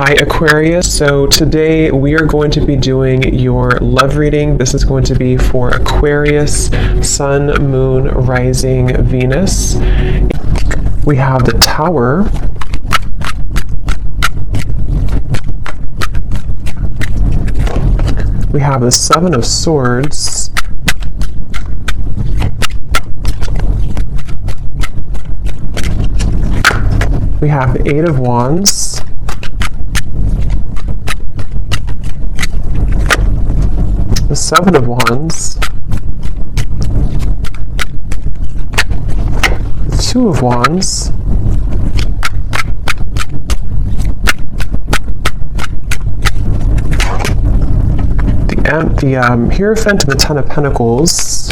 Hi Aquarius, so today we are going to be doing your love reading. This is going to be for Aquarius, Sun, Moon, Rising, Venus. We have the Tower. We have the Seven of Swords. We have the Eight of Wands. The Seven of Wands. The Two of Wands. The Hierophant and the Ten of Pentacles.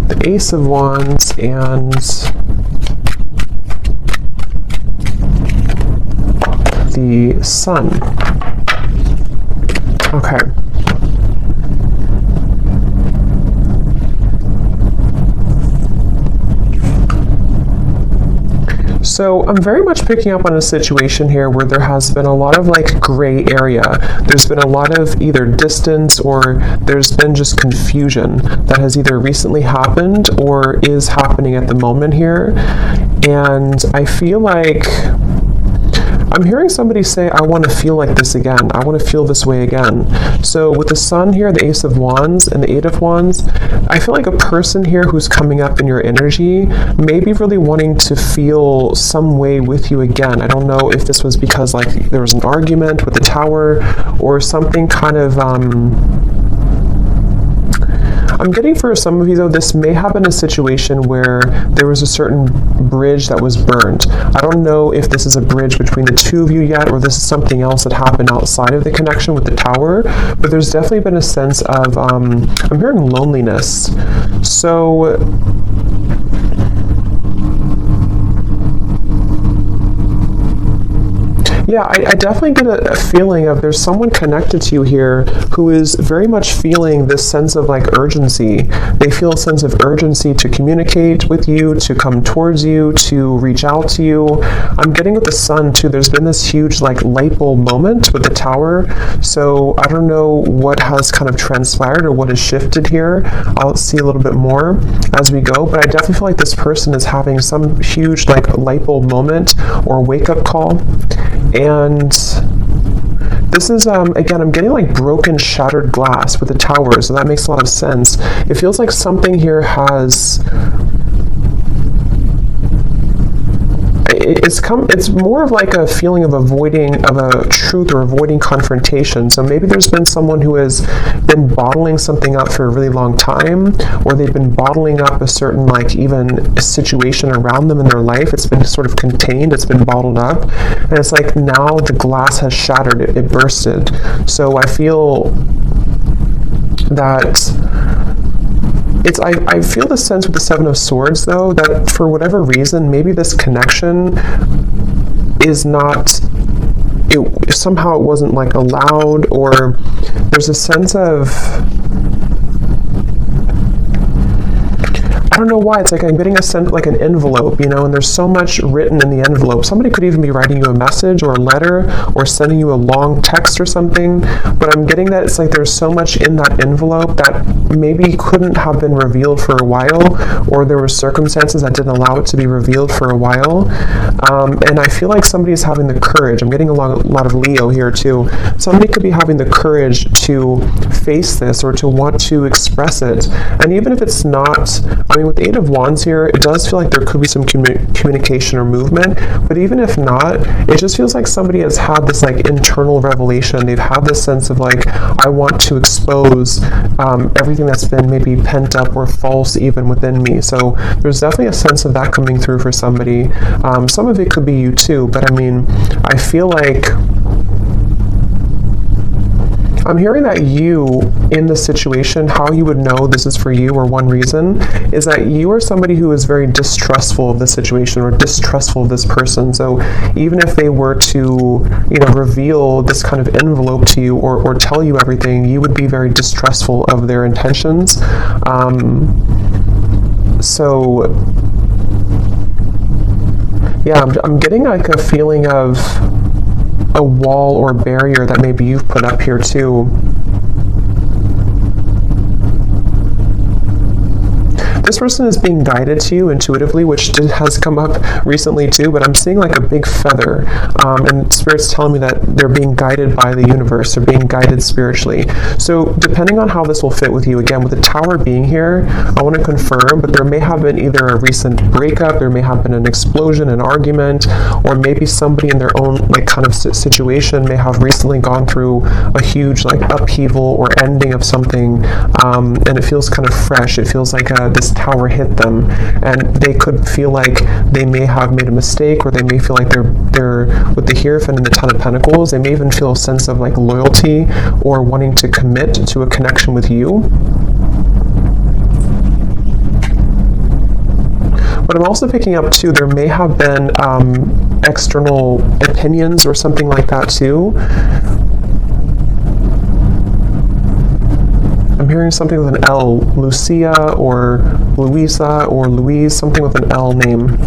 The Ace of Wands and the Sun. Okay. So I'm very much picking up on a situation here where there has been a lot of gray area. There's been a lot of either distance or there's been just confusion that has either recently happened or is happening at the moment here. And I feel like I'm hearing somebody say, I want to feel like this again. I want to feel this way again. So with the Sun here, the Ace of Wands, and the Eight of Wands, I feel like a person here who's coming up in your energy may be really wanting to feel some way with you again. I don't know if this was because there was an argument with the Tower or something kind of I'm getting for some of you, though, this may have been a situation where there was a certain bridge that was burned. I don't know if this is a bridge between the two of you yet, or this is something else that happened outside of the connection with the Tower, but there's definitely been a sense of, I'm hearing loneliness. So, yeah, I definitely get a feeling of there's someone connected to you here who is very much feeling this sense of urgency. They feel a sense of urgency to communicate with you, to come towards you, to reach out to you. I'm getting with the Sun too. There's been this huge light bulb moment with the Tower. So I don't know what has kind of transpired or what has shifted here. I'll see a little bit more as we go, but I definitely feel like this person is having some huge light bulb moment or wake up call. And this is, again, I'm getting broken, shattered glass with the Tower, so that makes a lot of sense. It feels like something here has... It's more of a feeling of avoiding of a truth or avoiding confrontation. So maybe there's been someone who has been bottling something up for a really long time, or they've been bottling up a certain even a situation around them in their life. It's been sort of contained, it's been bottled up, and it's now the glass has shattered, it bursted. So I feel that I feel the sense with the Seven of Swords, though, that for whatever reason, maybe this connection is not, somehow it wasn't allowed, or there's a sense of, I don't know why, it's I'm getting a sense an envelope, and there's so much written in the envelope. Somebody could even be writing you a message or a letter or sending you a long text or something, but I'm getting that it's there's so much in that envelope that maybe couldn't have been revealed for a while, or there were circumstances that didn't allow it to be revealed for a while. And I feel like somebody is having the courage. I'm getting a lot of Leo here too. Somebody could be having the courage to face this or to want to express it. And even if it's not, with the Eight of Wands here, it does feel like there could be some communication or movement, but even if not, it just feels like somebody has had this internal revelation. They've had this sense of I want to expose everything that's been maybe pent up or false even within me. So there's definitely a sense of that coming through for somebody. Some of it could be you too, but I feel like I'm hearing that you, in this situation, how you would know this is for you, or one reason, is that you are somebody who is very distrustful of the situation or distrustful of this person. So even if they were to, reveal this kind of envelope to you or tell you everything, you would be very distrustful of their intentions. So Yeah, I'm getting like a feeling of a wall or barrier that maybe you've put up here too. This person is being guided to you intuitively, which has come up recently too, but I'm seeing like a big feather, and Spirit's telling me that they're being guided by the universe, they're being guided spiritually. So depending on how this will fit with you, again, with the Tower being here, I want to confirm, but there may have been either a recent breakup, there may have been an explosion, an argument, or maybe somebody in their own like kind of situation may have recently gone through a huge like upheaval or ending of something, and it feels kind of fresh. It feels like this Tower hit them, and they could feel like they may have made a mistake, or they may feel like they're with the Hierophant and the Ten of Pentacles, they may even feel a sense of like loyalty or wanting to commit to a connection with you. But I'm also picking up too, there may have been external opinions or something like that too. I'm hearing something with an L, Lucia or Louisa or Louise, something with an L name.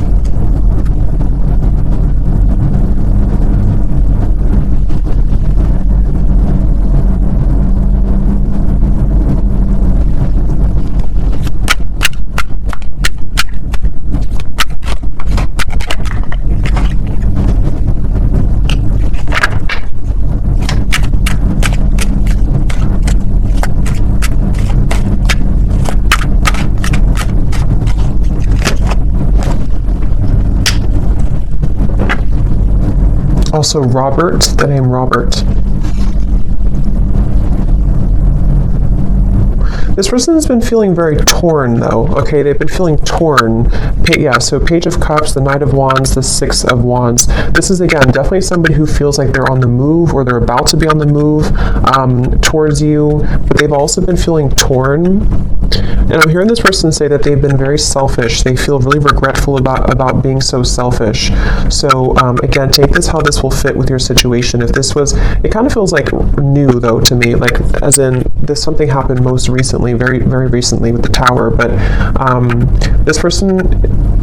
Also Robert, the name Robert. This person has been feeling very torn though, okay? They've been feeling torn. Yeah, so Page of Cups, the Knight of Wands, the Six of Wands. This is, again, definitely somebody who feels like they're on the move or they're about to be on the move towards you, but they've also been feeling torn. And I'm hearing this person say that they've been very selfish. They feel really regretful about being so selfish. So again, take this how this will fit with your situation. If this was, it kind of feels like new though to me, like as in this something happened most recently, very, very recently with the Tower. But this person,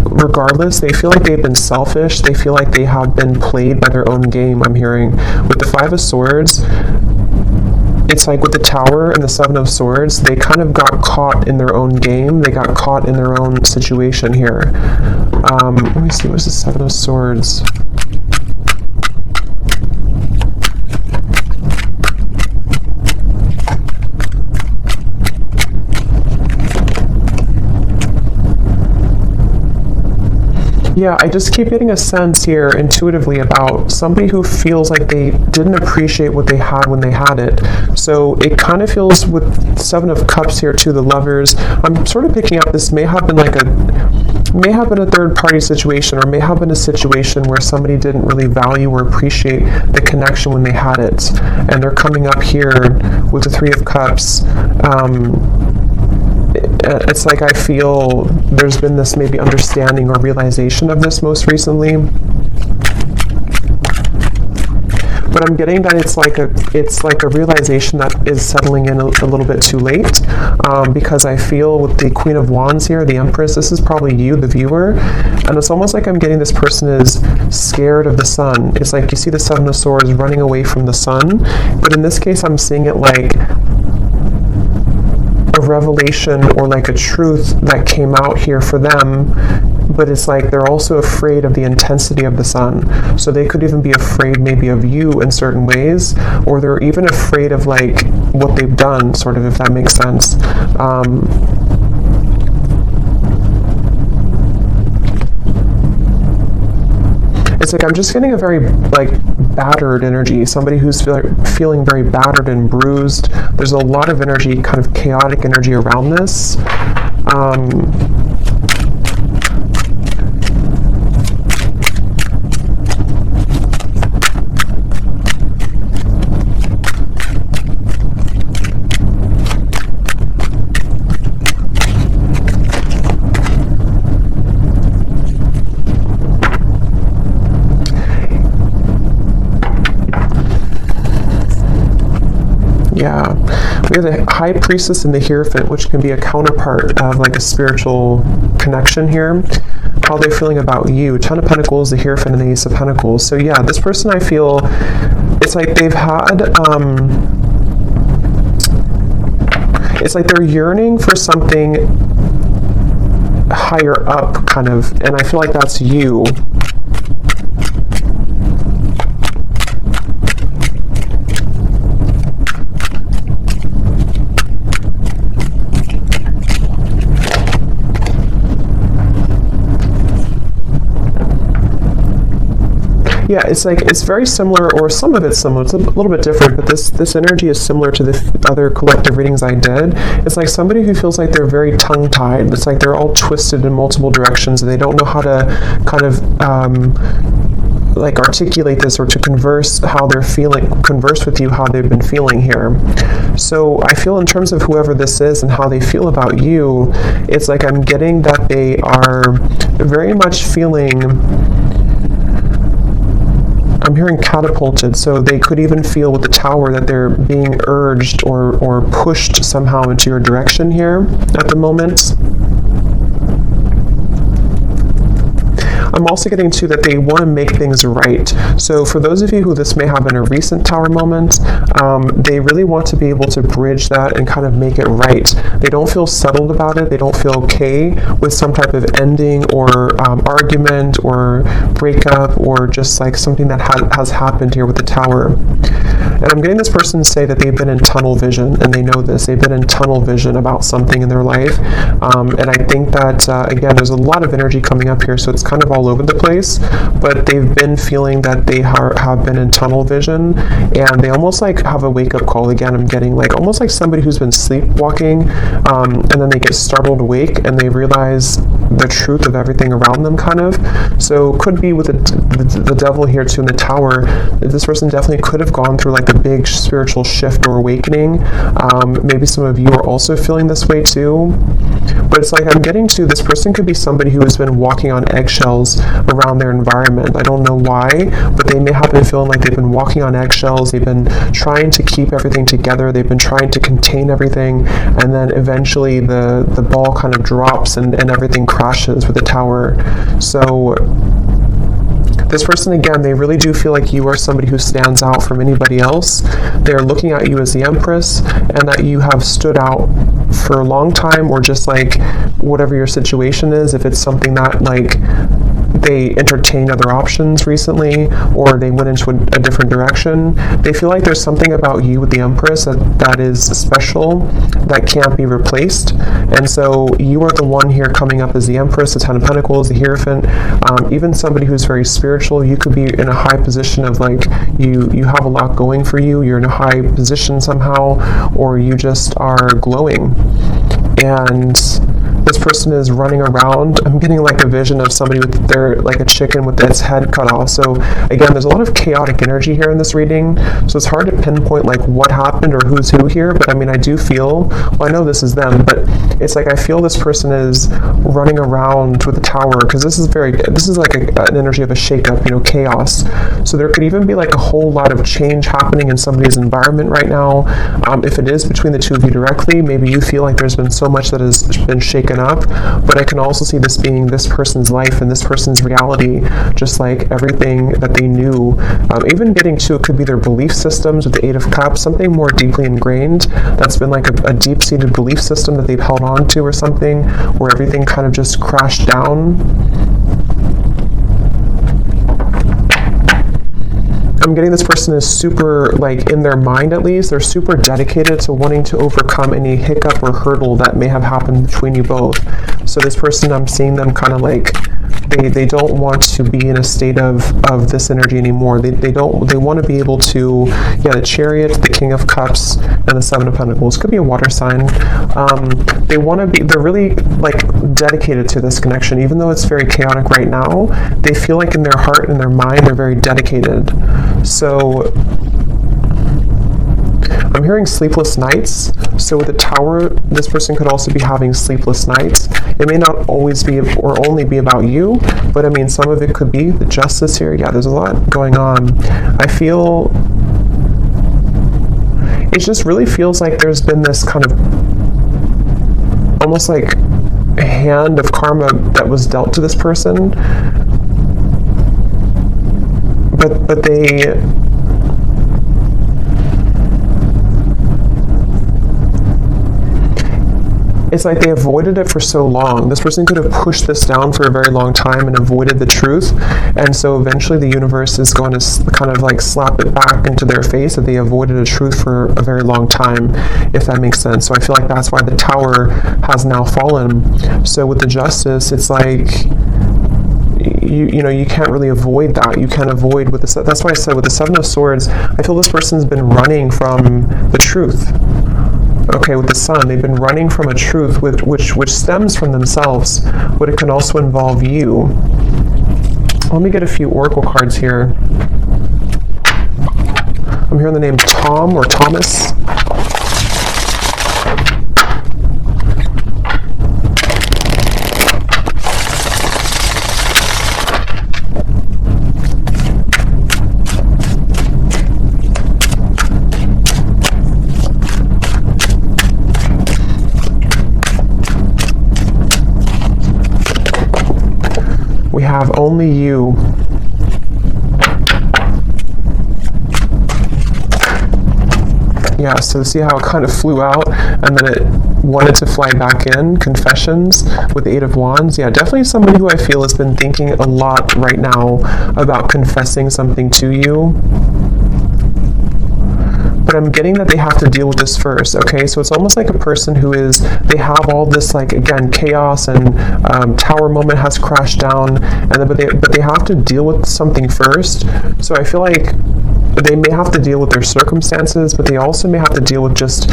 regardless, they feel like they've been selfish. They feel like they have been played by their own game, I'm hearing. With the Five of Swords, it's like with the Tower and the Seven of Swords, they kind of got caught in their own game. They got caught in their own situation here. Let me see, what's the Seven of Swords? Yeah, I just keep getting a sense here intuitively about somebody who feels like they didn't appreciate what they had when they had it. So it kind of feels with Seven of Cups here too, the Lovers. I'm sort of picking up this may have been a third party situation, or may have been a situation where somebody didn't really value or appreciate the connection when they had it. And they're coming up here with the Three of Cups. It's like I feel there's been this maybe understanding or realization of this most recently. But I'm getting that it's like a realization that is settling in a little bit too late, because I feel with the Queen of Wands here, the Empress, this is probably you, the viewer, and it's almost like I'm getting this person is scared of the sun. It's like you see the Seven of Swords running away from the sun, but in this case I'm seeing it like a revelation or like a truth that came out here for them, but it's like they're also afraid of the intensity of the sun. So they could even be afraid maybe of you in certain ways, or they're even afraid of like what they've done, sort of, if that makes sense. It's like I'm just getting a very like battered energy, somebody who's feeling very battered and bruised. There's a lot of energy, kind of chaotic energy around this. Yeah, we have the High Priestess and the Hierophant, which can be a counterpart of like a spiritual connection here. how they're feeling about you. Ten of Pentacles, the Hierophant, and the Ace of Pentacles. So yeah, this person, I feel, it's like they've had, it's like they're yearning for something higher up, kind of, and I feel like that's you. Yeah, it's like, it's very similar, or some of it's similar. It's a little bit different, but this energy is similar to the other collective readings I did. It's like somebody who feels like they're very tongue-tied. It's like they're all twisted in multiple directions, and they don't know how to kind of like articulate this, or to converse how they're feeling, converse with you how they've been feeling here. So I feel, in terms of whoever this is and how they feel about you, it's like I'm getting that they are very much feeling, I'm hearing catapulted, so they could even feel with the Tower that they're being urged or pushed somehow into your direction here at the moment. I'm also getting to that they want to make things right. So for those of you who this may have been a recent Tower moment, they really want to be able to bridge that and kind of make it right. They don't feel settled about it. They don't feel okay with some type of ending or argument or breakup, or just like something that has happened here with the Tower. And I'm getting this person to say that they've been in tunnel vision, and they know this. They've been in tunnel vision about something in their life. And I think that, again, there's a lot of energy coming up here, so it's kind of all over the place, but they've been feeling that they have been in tunnel vision, and they almost like have a wake-up call. Again, I'm getting like almost like somebody who's been sleepwalking, and then they get startled awake and they realize the truth of everything around them, kind of. So could be with the devil here too in the Tower. This person definitely could have gone through like a big spiritual shift or awakening. Maybe some of you are also feeling this way too, but it's like I'm getting to, this person could be somebody who has been walking on eggshells around their environment. I don't know why, but they may have been feeling like they've been walking on eggshells. They've been trying to keep everything together. They've been trying to contain everything, and then eventually the ball kind of drops and everything crashes with the Tower. So this person, again, they really do feel like you are somebody who stands out from anybody else. They're looking at you as the Empress, and that you have stood out for a long time, or just like whatever your situation is, if it's something that like they entertained other options recently, or they went into a different direction. They feel like there's something about you with the Empress that is special, that can't be replaced. And so you are the one here coming up as the Empress, the Ten of Pentacles, the Hierophant, even somebody who's very spiritual. You could be in a high position of like, you have a lot going for you, you're in a high position somehow, or you just are glowing. And this person is running around. I'm getting like a vision of somebody with their, like a chicken with its head cut off. So again, there's a lot of chaotic energy here in this reading, so it's hard to pinpoint like what happened or who's who here. But I mean, I do feel, well, I know this is them, but it's like I feel this person is running around with the Tower, because this is like an energy of a shakeup, you know, chaos. So there could even be like a whole lot of change happening in somebody's environment right now. If it is between the two of you directly, maybe you feel like there's been so much that has been shaken up, but I can also see this being this person's life and this person's reality, just like everything that they knew. Even getting to, it could be their belief systems with the Eight of Cups, something more deeply ingrained that's been like a deep-seated belief system that they've held on to, or something where everything kind of just crashed down. I'm getting this person is super, like in their mind at least, they're super dedicated to wanting to overcome any hiccup or hurdle that may have happened between you both. So this person, I'm seeing them kind of like, they don't want to be in a state of this energy anymore. They want to be able to, yeah, the Chariot, the King of Cups, and the Seven of Pentacles. Could be a water sign. They want to be, they're really like dedicated to this connection. Even though it's very chaotic right now, they feel like in their heart and their mind, they're very dedicated. So I'm hearing sleepless nights. So with the Tower, this person could also be having sleepless nights. It may not always be or only be about you, but I mean, some of it could be the Justice here. Yeah, there's a lot going on. I feel it just really feels like there's been this kind of almost like hand of karma that was dealt to this person, but it's like they avoided it for so long. This person could have pushed this down for a very long time and avoided the truth. And so eventually the universe is going to kind of like slap it back into their face that they avoided a truth for a very long time, if that makes sense. So I feel like that's why the Tower has now fallen. So with the Justice, it's like, you know, you can't really avoid that. You can't avoid with the, that's why I said with the Seven of Swords, I feel this person's been running from the truth. Okay, with the Sun, they've been running from a truth which stems from themselves, but it can also involve you. Let me get a few oracle cards here. I'm hearing the name Tom or Thomas. We have only you. Yeah, so see how it kind of flew out and then it wanted to fly back in. Confessions with the Eight of Wands. Yeah, definitely somebody who I feel has been thinking a lot right now about confessing something to you. But I'm getting that they have to deal with this first, okay? So it's almost like a person who is, they have all this, like, again, chaos and Tower moment has crashed down, and then, but they have to deal with something first. So I feel like they may have to deal with their circumstances, but they also may have to deal with just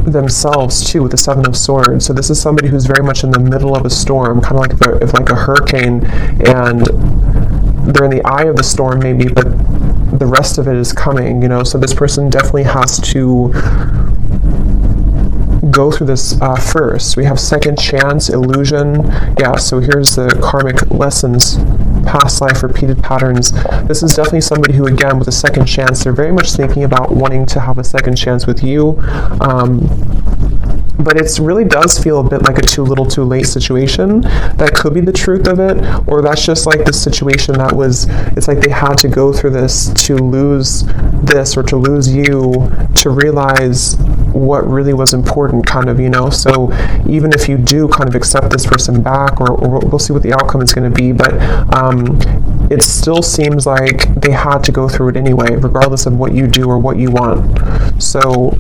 themselves too, with the Seven of Swords. So this is somebody who's very much in the middle of a storm, kind of like a hurricane, and they're in the eye of the storm maybe, but the rest of it is coming, you know. So this person definitely has to go through this first. We have second chance, illusion. Yeah, so here's the karmic lessons, past life, repeated patterns. This is definitely somebody who, again, with a second chance, they're very much thinking about wanting to have a second chance with you. But it really does feel a bit like a too little too late situation. That could be the truth of it, or that's just like the situation that was, it's like they had to go through this to lose this or to lose you to realize what really was important, kind of, you know. So even if you do kind of accept this person back, or we'll see what the outcome is going to be, but it still seems like they had to go through it anyway, regardless of what you do or what you want. So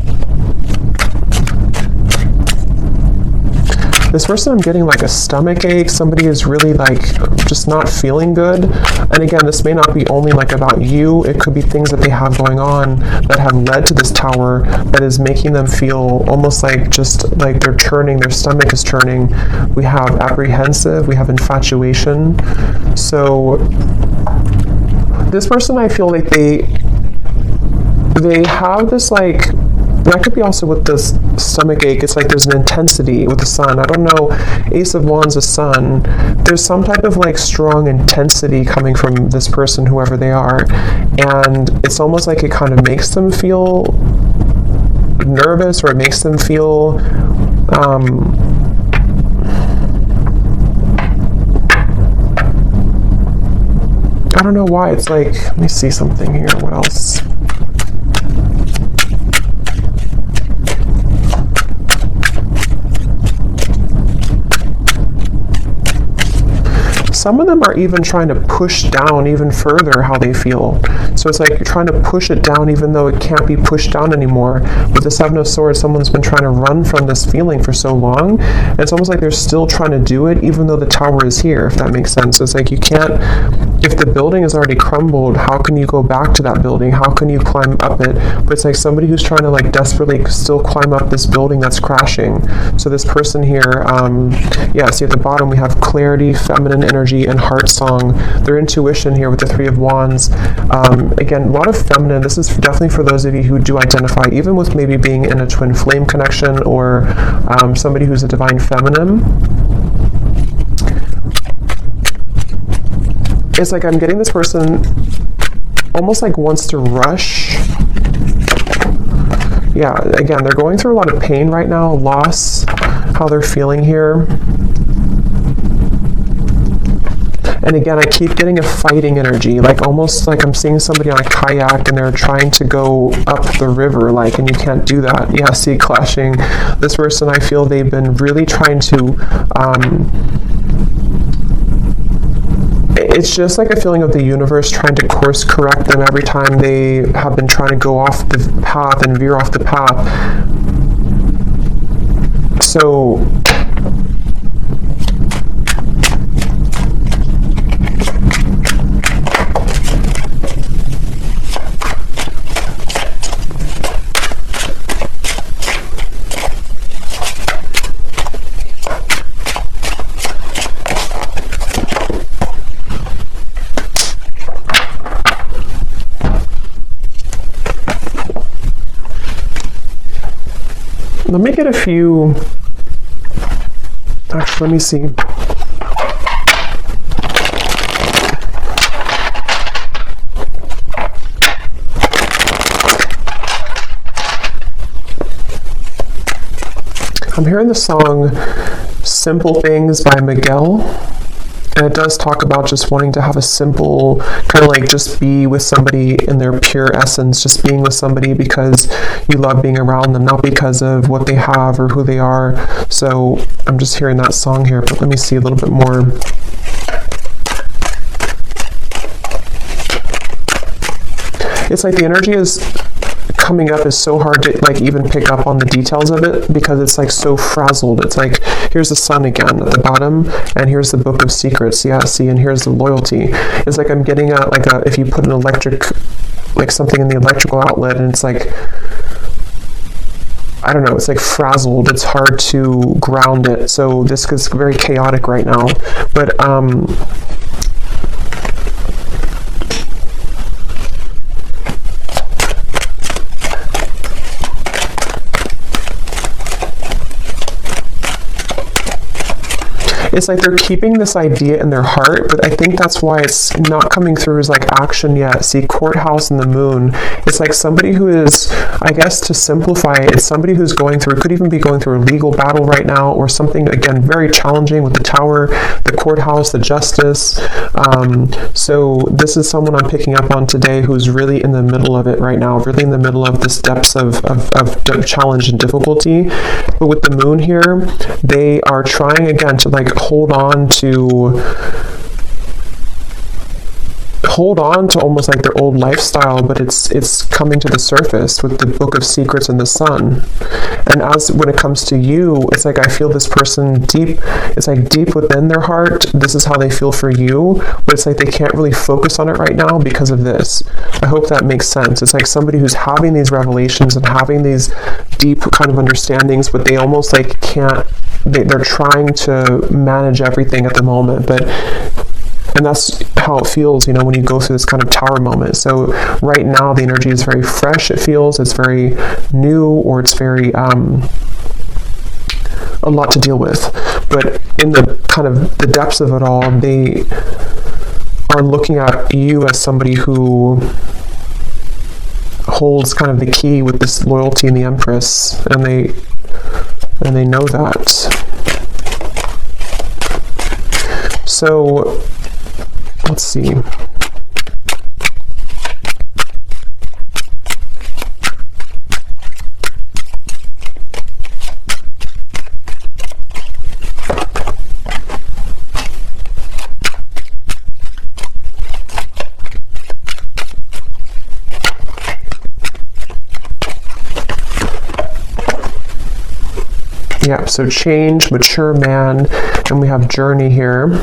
this person, I'm getting like a stomach ache. Somebody is really like just not feeling good. And again, this may not be only like about you. It could be things that they have going on that have led to this Tower that is making them feel almost like just like they're churning, their stomach is churning. We have apprehensive, we have infatuation. So this person, I feel like they have this like, that could be also with this stomach ache. It's like there's an intensity with the Sun. I don't know, Ace of Wands, the Sun. There's some type of like strong intensity coming from this person, whoever they are. And it's almost like it kind of makes them feel nervous, or it makes them feel I don't know why. It's like, let me see something here. What else? Some of them are even trying to push down even further how they feel. So it's like you're trying to push it down even though it can't be pushed down anymore. With the Seven of Swords, someone's been trying to run from this feeling for so long. And it's almost like they're still trying to do it even though the Tower is here, if that makes sense. So it's like you can't, if the building is already crumbled, how can you go back to that building? How can you climb up it? But it's like somebody who's trying to like desperately still climb up this building that's crashing. So this person here, yeah, see at the bottom we have clarity, feminine energy, and heart song. Their intuition here with the Three of Wands. Again, a lot of feminine. This is definitely for those of you who do identify even with maybe being in a twin flame connection, or somebody who's a divine feminine. It's like I'm getting this person almost like wants to rush. Yeah, again, they're going through a lot of pain right now, loss, how they're feeling here. And again, I keep getting a fighting energy, like almost like I'm seeing somebody on a kayak and they're trying to go up the river, like, and you can't do that. Yeah, see, clashing. This person, I feel they've been really trying to, it's just like a feeling of the universe trying to course correct them every time they have been trying to go off the path and veer off the path. So, let me get a few, actually, let me see. I'm hearing the song Simple Things by Miguel. And it does talk about just wanting to have a simple, kind of like just be with somebody in their pure essence, just being with somebody because you love being around them, not because of what they have or who they are. So I'm just hearing that song here, but let me see a little bit more. It's like the energy is coming up is so hard to like even pick up on the details of it because it's like so frazzled. It's like, here's the sun again at the bottom, and here's the book of secrets. Yeah, see, and here's the loyalty. It's like I'm getting at like if you put an electric, like something in the electrical outlet, and it's like, I don't know, it's like frazzled. It's hard to ground it. So this is very chaotic right now. But it's like they're keeping this idea in their heart, but I think that's why it's not coming through as like action yet. See, courthouse and the moon. It's like somebody who is, I guess to simplify it, it's somebody who's going through, could even be going through a legal battle right now or something, again, very challenging with the tower, the courthouse, the justice. So this is someone I'm picking up on today who's really in the middle of it right now, really in the middle of this depths of challenge and difficulty. But with the moon here, they are trying again to like hold on to almost like their old lifestyle, but it's coming to the surface with the book of secrets and the sun. And as when it comes to you, it's like I feel this person deep, it's like deep within their heart, this is how they feel for you, but it's like they can't really focus on it right now because of this. I hope that makes sense. It's like somebody who's having these revelations and having these deep kind of understandings, but they almost like can't, they're trying to manage everything at the moment, and that's how it feels, you know, when you go through this kind of tower moment. So right now the energy is very fresh, it feels, it's very new, or it's very a lot to deal with. But in the kind of the depths of it all, they are looking at you as somebody who holds kind of the key with this loyalty in the Empress, and they know that. So let's see. Yeah, so change, mature man, and we have journey here.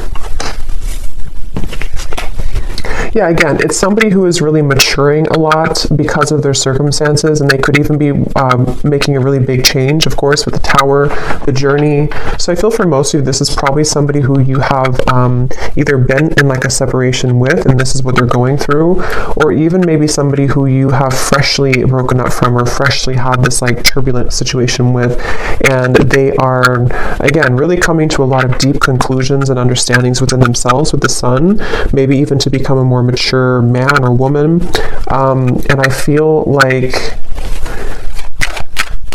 Yeah, again, it's somebody who is really maturing a lot because of their circumstances, and they could even be making a really big change, of course, with the tower, the journey. So I feel for most of you, this is probably somebody who you have either been in like a separation with, and this is what they're going through, or even maybe somebody who you have freshly broken up from or freshly had this like turbulent situation with, and they are, again, really coming to a lot of deep conclusions and understandings within themselves with the sun, maybe even to become a more mature man or woman. And I feel like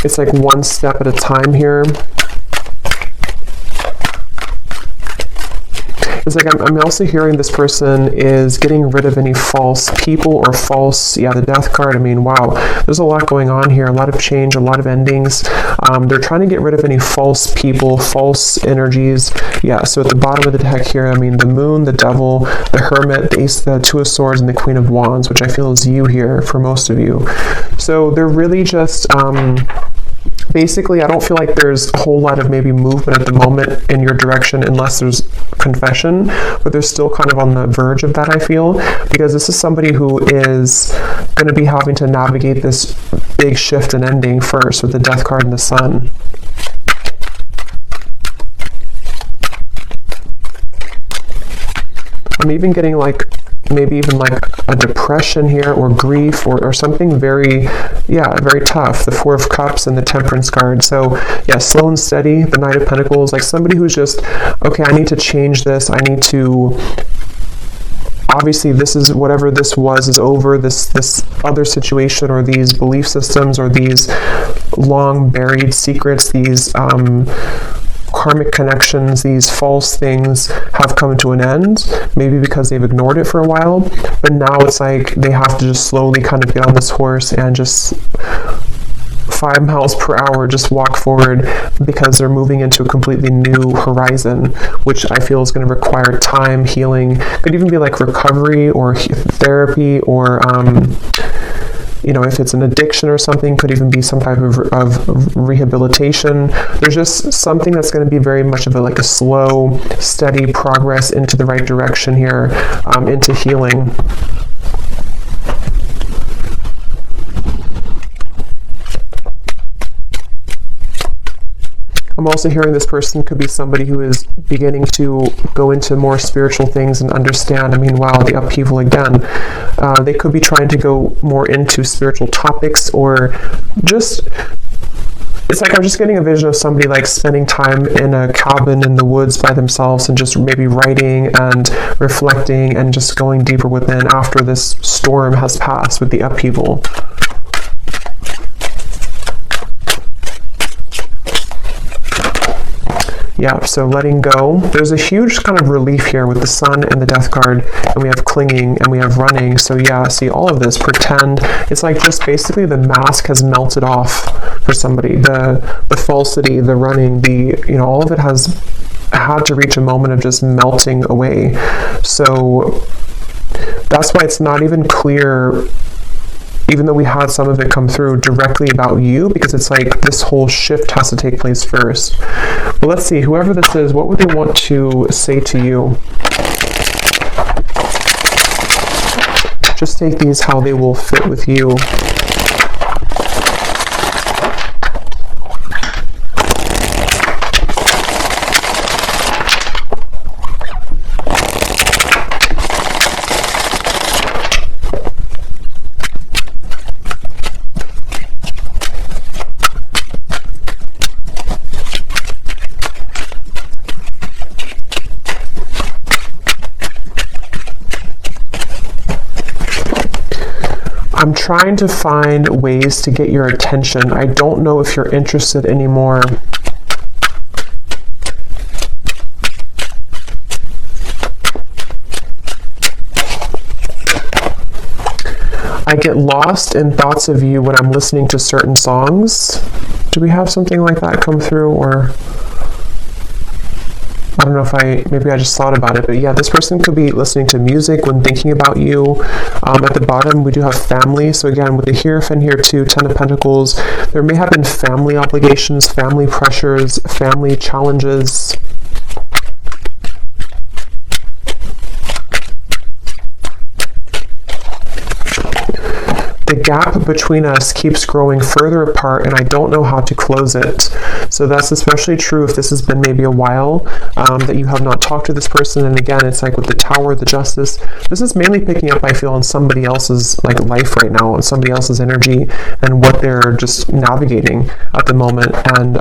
it's like one step at a time here. It's like I'm also hearing this person is getting rid of any false people or false, the death card. I mean, wow, there's a lot going on here, a lot of change, a lot of endings. They're trying to get rid of any false people, false energies. Yeah, so at the bottom of the deck here, I mean, the moon, the devil, the hermit, the ace, the two of swords, and the queen of wands, which I feel is you here for most of you. So they're really just basically, I don't feel like there's a whole lot of maybe movement at the moment in your direction unless there's confession, but they're still kind of on the verge of that, I feel, because this is somebody who is going to be having to navigate this big shift and ending first with the death card and the sun. I'm even getting like maybe even like a depression here, or grief, or something very, very tough. The Four of Cups and the Temperance card. So yeah, slow and steady, the Knight of Pentacles, like somebody who's just, okay, I need to change this. I need to, obviously this is, whatever this was is over, this other situation, or these belief systems, or these long buried secrets, these karmic connections, these false things have come to an end, maybe because they've ignored it for a while, but now it's like they have to just slowly kind of get on this horse and just 5 miles per hour just walk forward, because they're moving into a completely new horizon, which I feel is going to require time, healing, could even be like recovery or therapy, or if it's an addiction or something, could even be some type of rehabilitation. There's just something that's going to be very much of a slow, steady progress into the right direction here, into healing. I'm also hearing this person could be somebody who is beginning to go into more spiritual things and understand. I mean, wow, the upheaval again. They could be trying to go more into spiritual topics, or just, it's like I'm just getting a vision of somebody like spending time in a cabin in the woods by themselves and just maybe writing and reflecting and just going deeper within after this storm has passed with the upheaval. Yeah, so letting go. There's a huge kind of relief here with the sun and the death card, and we have clinging and we have running. So yeah, see all of this, pretend. It's like just basically the mask has melted off for somebody. The falsity, the running, all of it has had to reach a moment of just melting away. So that's why it's not even clear, even though we had some of it come through directly about you, because it's like this whole shift has to take place first. But let's see, whoever this is, what would they want to say to you? Just take these how they will fit with you. I'm trying to find ways to get your attention. I don't know if you're interested anymore. I get lost in thoughts of you when I'm listening to certain songs. Do we have something like that come through? Or I don't know if maybe I just thought about it, but yeah, this person could be listening to music when thinking about you. At the bottom, we do have family. So again, with the Hierophant here too, Ten of Pentacles, there may have been family obligations, family pressures, family challenges. The gap between us keeps growing further apart, and I don't know how to close it. So that's especially true if this has been maybe a while that you have not talked to this person. And again, it's like with the Tower, the Justice, this is mainly picking up, I feel, on somebody else's life right now, on somebody else's energy and what they're just navigating at the moment, and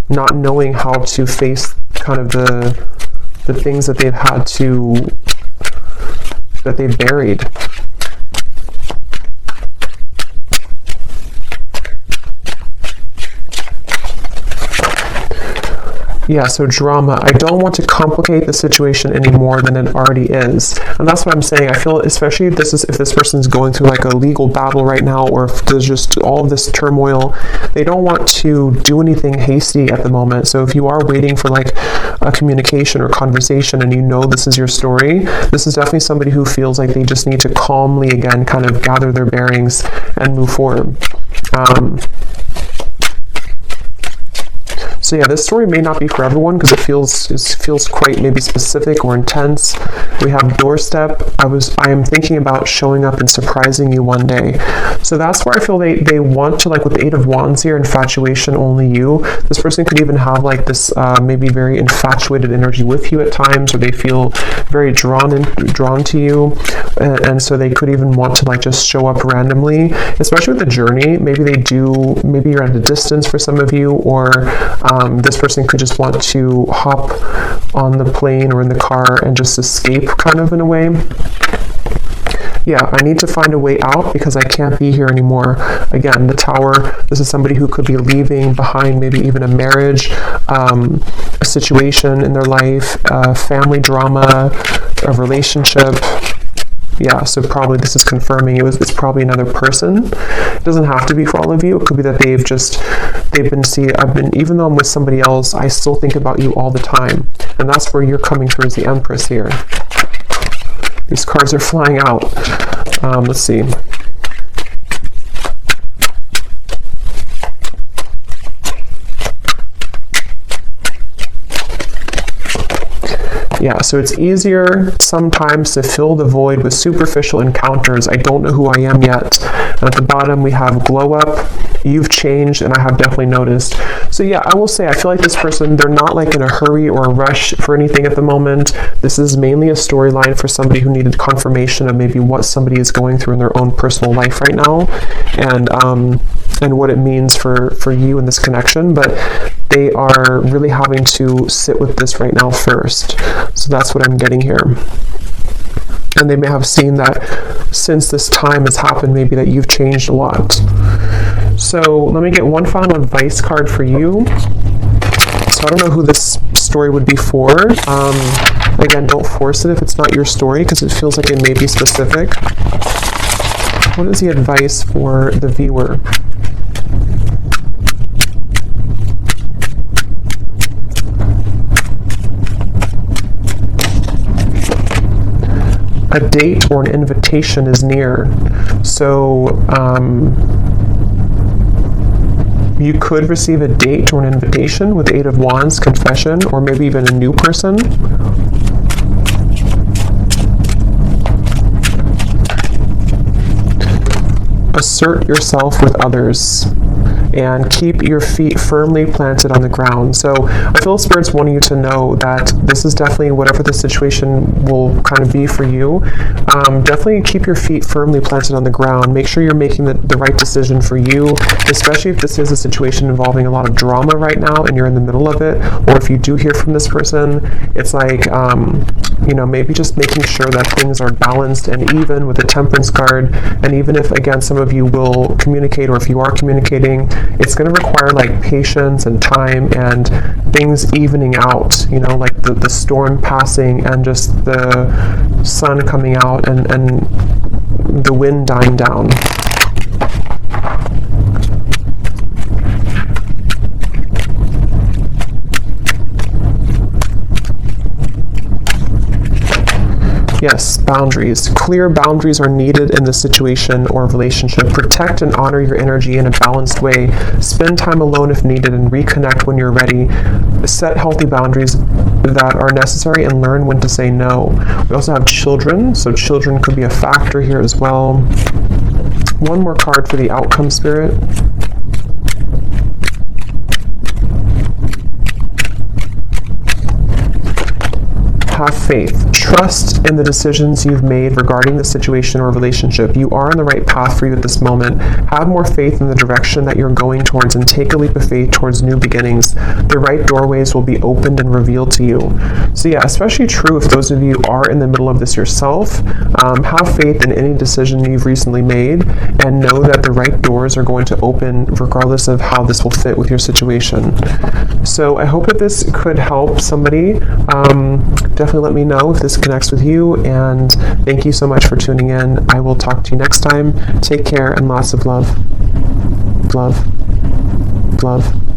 not knowing how to face kind of the things that they've buried. Yeah, so drama. I don't want to complicate the situation any more than it already is. And that's what I'm saying. I feel, especially if this person's going through like a legal battle right now, or if there's just all of this turmoil, they don't want to do anything hasty at the moment. So if you are waiting for like a communication or conversation and you know this is your story, this is definitely somebody who feels like they just need to calmly, again, kind of gather their bearings and move forward. So yeah, this story may not be for everyone because it feels quite maybe specific or intense. We have doorstep. I am thinking about showing up and surprising you one day. So that's where I feel they want to, like with the Eight of Wands here, infatuation, only you. This person could even have like this maybe very infatuated energy with you at times, or they feel very drawn to you, and so they could even want to like just show up randomly, especially with the journey. Maybe you're at a distance for some of you, or this person could just want to hop on the plane or in the car and just escape, kind of in a way. Yeah, I need to find a way out because I can't be here anymore. Again, the Tower, this is somebody who could be leaving behind maybe even a marriage, a situation in their life, family drama, a relationship. Yeah, so probably this is confirming it's probably another person. It doesn't have to be for all of you. It could be that even though I'm with somebody else, I still think about you all the time. And that's where you're coming through as the Empress here. These cards are flying out. Let's see. Yeah, so it's easier sometimes to fill the void with superficial encounters. I don't know who I am yet. And at the bottom, we have glow up. You've changed, and I have definitely noticed. So yeah, I will say, I feel like this person, they're not like in a hurry or a rush for anything at the moment. This is mainly a storyline for somebody who needed confirmation of maybe what somebody is going through in their own personal life right now, and what it means for you in this connection. But they are really having to sit with this right now first. So that's what I'm getting here. And they may have seen that since this time has happened, maybe that you've changed a lot. So let me get one final advice card for you. So I don't know who this story would be for. Again, don't force it if it's not your story, because it feels like it may be specific. What is the advice for the viewer? A date or an invitation is near. So you could receive a date or an invitation with Eight of Wands, confession, or maybe even a new person. Assert yourself with others and keep your feet firmly planted on the ground. So I feel Spirit's wanting you to know that this is definitely, whatever the situation will kind of be for you, definitely keep your feet firmly planted on the ground. Make sure you're making the right decision for you, especially if this is a situation involving a lot of drama right now and you're in the middle of it, or if you do hear from this person, it's like, maybe just making sure that things are balanced and even with the Temperance card. And even if, again, some of you will communicate, or if you are communicating, it's going to require like patience and time and things evening out, like the storm passing and just the sun coming out and the wind dying down. Yes, boundaries. Clear boundaries are needed in this situation or relationship. Protect and honor your energy in a balanced way. Spend time alone if needed and reconnect when you're ready. Set healthy boundaries that are necessary and learn when to say no. We also have children, so children could be a factor here as well. One more card for the outcome, Spirit. have faith. Trust in the decisions you've made regarding the situation or relationship. You are on the right path for you at this moment. Have more faith in the direction that you're going towards and take a leap of faith towards new beginnings. The right doorways will be opened and revealed to you. So yeah, especially true if those of you are in the middle of this yourself. Have faith in any decision you've recently made and know that the right doors are going to open regardless of how this will fit with your situation. So I hope that this could help somebody. Definitely let me know if this connects with you, and thank you so much for tuning in. I will talk to you next time. Take care and lots of love. Love. Love.